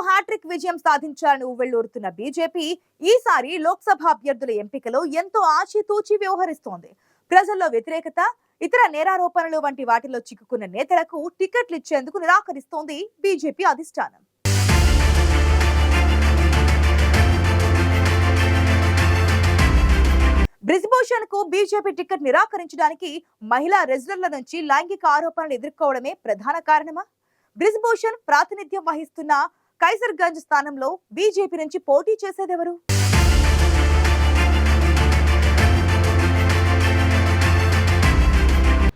Hat trick విజయం సాధించాలని ఉవ్వెళ్లూరుతున్న BJP ఈసారి లోక్సభ అభ్యర్థుల ఎంపికలో ఎంతో ఆచితూచి వ్యవహరిస్తోంది. ప్రజల్లో వ్యతిరేకత, ఇతర నేరారోపణలు వంటి వాటిలో చిక్కుకున్న నేతలకు టికెట్లు ఇచ్చేందుకు నిరాకరిస్తోంది బీజేపీ అధిష్టానం. బ్రిజ్భూషణ్ కు బీజేపీ టికెట్ నిరాకరించడానికి మహిళా రెజ్లర్ల నుంచి లైంగిక ఆరోపణలు ఎదుర్కోవడమే ప్రధాన కారణమా? బ్రిజ్భూషణ్ ప్రాతినిధ్యం వహిస్తున్న కైసర్గంజ్ స్థానంలో బీజేపీ నుంచి పోటీ చేసేదెవరు?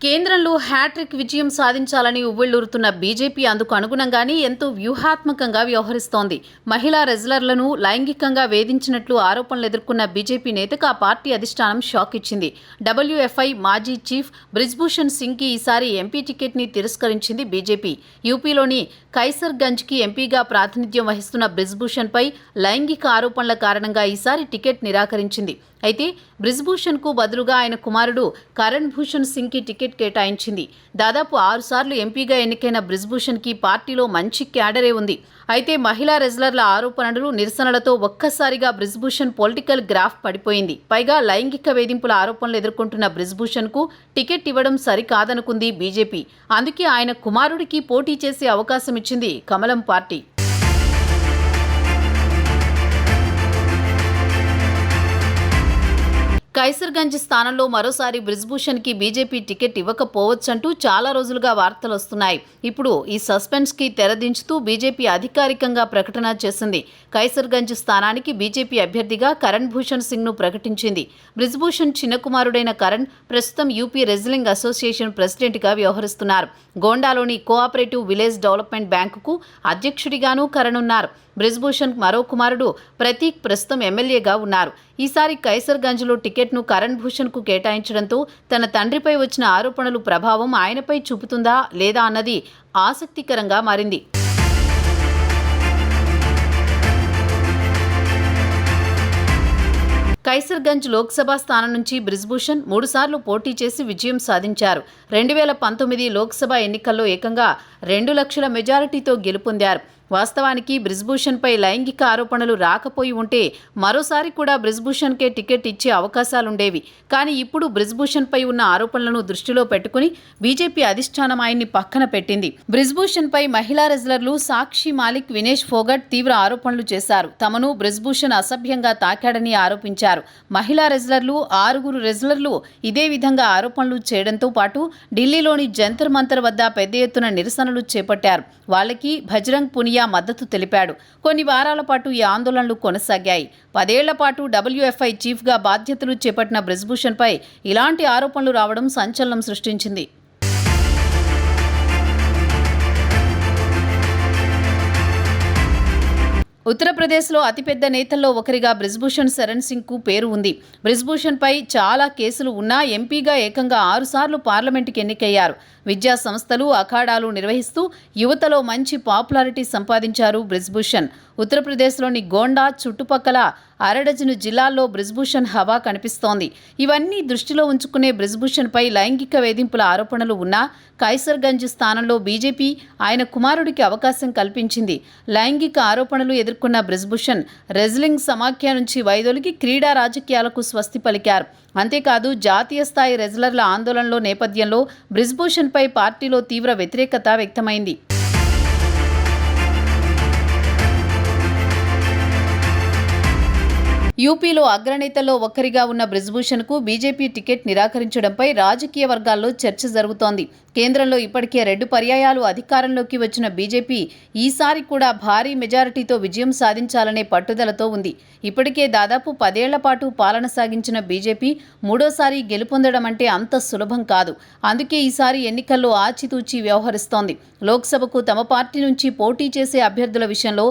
కేంద్రంలో హ్యాట్రిక్ విజయం సాధించాలని ఉవ్వెళ్లూరుతున్న బీజేపీ అందుకు అనుగుణంగానే ఎంతో వ్యూహాత్మకంగా వ్యవహరిస్తోంది. మహిళా రెజ్లర్లను లైంగికంగా వేధించినట్లు ఆరోపణలు ఎదుర్కొన్న బీజేపీ నేతకు ఆ పార్టీ అధిష్టానం షాక్ ఇచ్చింది. డబ్ల్యూఎఫ్ఐ మాజీ చీఫ్ బ్రిజ్భూషణ్ సింగ్కి ఈసారి ఎంపీ టికెట్ని తిరస్కరించింది బీజేపీ. యూపీలోని కైసర్గంజ్కి ఎంపీగా ప్రాతినిధ్యం వహిస్తున్న బ్రిజ్భూషణ్పై లైంగిక ఆరోపణల కారణంగా ఈసారి టికెట్ నిరాకరించింది. అయితే బ్రిజ్భూషణ్కు బదులుగా ఆయన కుమారుడు కరణ్ భూషణ్ సింగ్కి టికెట్ కేటాయించింది. దాదాపు 6 సార్లు ఎంపీగా ఎన్నికైన బ్రిజ్భూషణ్కి పార్టీలో మంచి క్యాడరే ఉంది. అయితే మహిళా రెజ్లర్ల ఆరోపణలు, నిరసనలతో ఒక్కసారిగా బ్రిజ్భూషణ్ పొలిటికల్ గ్రాఫ్ పడిపోయింది. పైగా లైంగిక వేధింపుల ఆరోపణలు ఎదుర్కొంటున్న బ్రిజ్భూషణ్కు టికెట్ ఇవ్వడం సరికాదనుకుంది బీజేపీ. అందుకే ఆయన కుమారుడికి పోటీ చేసే అవకాశం ఇచ్చింది కమలం పార్టీ. కైసర్గంజ్ స్థానంలో మరోసారి బ్రిజ్భూషణ్కి బీజేపీ టికెట్ ఇవ్వకపోవచ్చంటూ చాలా రోజులుగా వార్తలు వస్తున్నాయి. ఇప్పుడు ఈ సస్పెన్స్కి తెరదించుతూ బీజేపీ అధికారికంగా ప్రకటన చేసింది. కైసర్గంజ్ స్థానానికి బీజేపీ అభ్యర్థిగా కరణ్ భూషణ్ సింగ్ను ప్రకటించింది. బ్రిజ్భూషణ్ చిన్న కుమారుడైన కరణ్ ప్రస్తుతం యూపీ రెజ్లింగ్ అసోసియేషన్ ప్రెసిడెంట్గా వ్యవహరిస్తున్నారు. గోండాలోని కోఆపరేటివ్ విలేజ్ డెవలప్మెంట్ బ్యాంకుకు అధ్యక్షుడిగానూ కరణ్ ఉన్నారు. బ్రిజ్భూషణ్ మరో కుమారుడు ప్రతీక్ ప్రస్తుతం ఎమ్మెల్యేగా ఉన్నారు. ఈసారి కైసర్గంజ్లో టికెట్ను కరణ్ భూషణ్కు కేటాయించడంతో తన తండ్రిపై వచ్చిన ఆరోపణలు ప్రభావం ఆయనపై చూపుతుందా లేదా అన్నది ఆసక్తికరంగా మారింది. కైసర్గంజ్ లోక్సభ స్థానం నుంచి బ్రిజ్భూషణ్ 3 సార్లు పోటీ చేసి విజయం సాధించారు. 2019 లోక్సభ ఎన్నికల్లో ఏకంగా 2 లక్షల మెజారిటీతో గెలుపొందారు. వాస్తవానికి బ్రిజ్భూషణ్పై లైంగిక ఆరోపణలు రాకపోయి ఉంటే మరోసారి కూడా బ్రిజ్భూషణ్కే టికెట్ ఇచ్చే అవకాశాలుండేవి. కానీ ఇప్పుడు బ్రిజ్భూషణ్పై ఉన్న ఆరోపణలను దృష్టిలో పెట్టుకుని బీజేపీ అధిష్టానం ఆయన్ని పక్కన పెట్టింది. బ్రిజ్భూషణ్పై మహిళా రెజ్లర్లు సాక్షి మాలిక్, వినేష్ ఫోగట్ తీవ్ర ఆరోపణలు చేశారు. తమను బ్రిజ్భూషణ్ అసభ్యంగా తాకాడని ఆరోపించారు. మహిళా రెజ్లర్లు 6 రెజ్లర్లు ఇదే విధంగా ఆరోపణలు చేయడంతో పాటు ఢిల్లీలోని జంతర్ మంతర్ వద్ద పెద్ద ఎత్తున నిరసనలు చేపట్టారు. వాళ్ళకి భజరంగ్ పునియా మద్దతు తెలిపాడు. కొన్ని వారాల పాటు ఈ ఆందోళనలు కొనసాగాయి. 10 ఏళ్ల పాటు డబ్ల్యూఎఫ్ఐ చీఫ్గా బాధ్యతలు చేపట్టిన బ్రిజ్భూషణ్పై ఇలాంటి ఆరోపణలు రావడం సంచలనం సృష్టించింది. ఉత్తరప్రదేశ్లో అతిపెద్ద నేతల్లో ఒకరిగా బ్రిజ్భూషణ్ శరణ్ సింగ్కు పేరు ఉంది. బ్రిజ్భూషణ్పై చాలా కేసులు ఉన్నా ఎంపీగా ఏకంగా 6 సార్లు పార్లమెంటుకి ఎన్నికయ్యారు. విద్యా సంస్థలు, అఖాడాలు నిర్వహిస్తూ యువతలో మంచి పాపులారిటీ సంపాదించారు బ్రిజ్భూషణ్. ఉత్తరప్రదేశ్లోని గోండా చుట్టుపక్కల 6 జిల్లాల్లో బ్రిజ్భూషణ్ హవా కనిపిస్తోంది. ఇవన్నీ దృష్టిలో ఉంచుకునే బ్రిజ్భూషణ్పై లైంగిక వేధింపుల ఆరోపణలు ఉన్నా కైసర్గంజ్ స్థానంలో బీజేపీ ఆయన కుమారుడికి అవకాశం కల్పించింది. లైంగిక ఆరోపణలు ఎదుర్కొన్న బ్రిజ్భూషణ్ రెజ్లింగ్ సమాఖ్య నుంచి వైదొలిగి క్రీడా రాజకీయాలకు స్వస్తి పలికారు. అంతేకాదు జాతీయ స్థాయి రెజ్లర్ల ఆందోళనలో నేపథ్యంలో బ్రిజ్భూషణ్పై పార్టీలో తీవ్ర వ్యతిరేకత వ్యక్తమైంది. యూపీలో అగ్రనేతల్లో ఒక్కరిగా ఉన్న బ్రిజ్భూషణ్కు బీజేపీ టికెట్ నిరాకరించడంపై రాజకీయ వర్గాల్లో చర్చ జరుగుతోంది. కేంద్రంలో ఇప్పటికే 2 పర్యాయాలు అధికారంలోకి వచ్చిన బీజేపీ ఈసారి కూడా భారీ మెజారిటీతో విజయం సాధించాలనే పట్టుదలతో ఉంది. ఇప్పటికే దాదాపు 10 ఏళ్ల పాటు పాలన సాగించిన బీజేపీ మూడోసారి గెలుపొందడం అంటే అంత సులభం కాదు. అందుకే ఈసారి ఎన్నికల్లో ఆచితూచి వ్యవహరిస్తోంది. లోక్సభకు తమ పార్టీ నుంచి పోటీ చేసే అభ్యర్థుల విషయంలో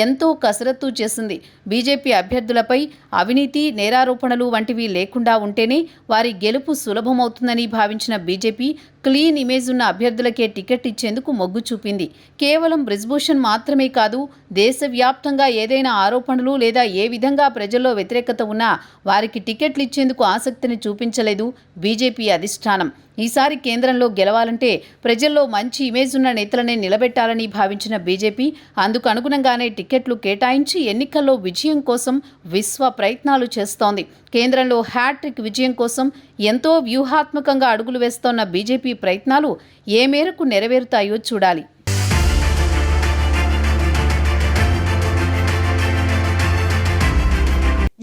ఎంతో కసరత్తు చేసింది. బీజేపీ అభ్యర్థులపై అవినీతి, నేరారోపణలు వంటివి లేకుండా ఉంటేనే వారి గెలుపు సులభమవుతుందని భావించిన బీజేపీ క్లీన్ ఇమేజ్ ఉన్న అభ్యర్థులకే టికెట్ ఇచ్చేందుకు మొగ్గు చూపింది. కేవలం బ్రిజ్భూషణ్ మాత్రమే కాదు, దేశవ్యాప్తంగా ఏదైనా ఆరోపణలు లేదా ఏ విధంగా ప్రజల్లో వ్యతిరేకత ఉన్నా వారికి టికెట్లు ఇచ్చేందుకు ఆసక్తిని చూపించలేదు బీజేపీ అధిష్టానం. ఈసారి కేంద్రంలో గెలవాలంటే ప్రజల్లో మంచి ఇమేజ్ ఉన్న నేతలనే నిలబెట్టాలని భావించిన బీజేపీ అందుకు అనుగుణంగానే టికెట్లు కేటాయించి ఎన్నికల్లో విజయం కోసం విశ్వ ప్రయత్నాలు చేస్తోంది. కేంద్రంలో హ్యాట్రిక్ విజయం కోసం ఎంతో వ్యూహాత్మకంగా అడుగులు వేస్తోన్న బీజేపీ ప్రయత్నాలు ఏ మేరకు నెరవేరుతాయో చూడాలి.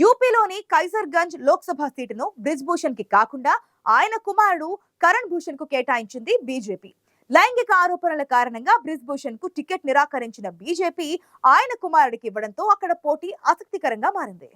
యూపీలోని కైజర్గంజ్ లోక్సభ సీటును బ్రిజ్భూషణ్ కి కాకుండా ఆయన కుమారుడు కరణ్ భూషణ్ కు కేటాయించింది బీజేపీ. లైంగిక ఆరోపణల కారణంగా బ్రిజ్భూషణ్ కు టికెట్ నిరాకరించిన బీజేపీ ఆయన కుమారుడికి ఇవ్వడంతో అక్కడ పోటీ ఆసక్తికరంగా మారింది.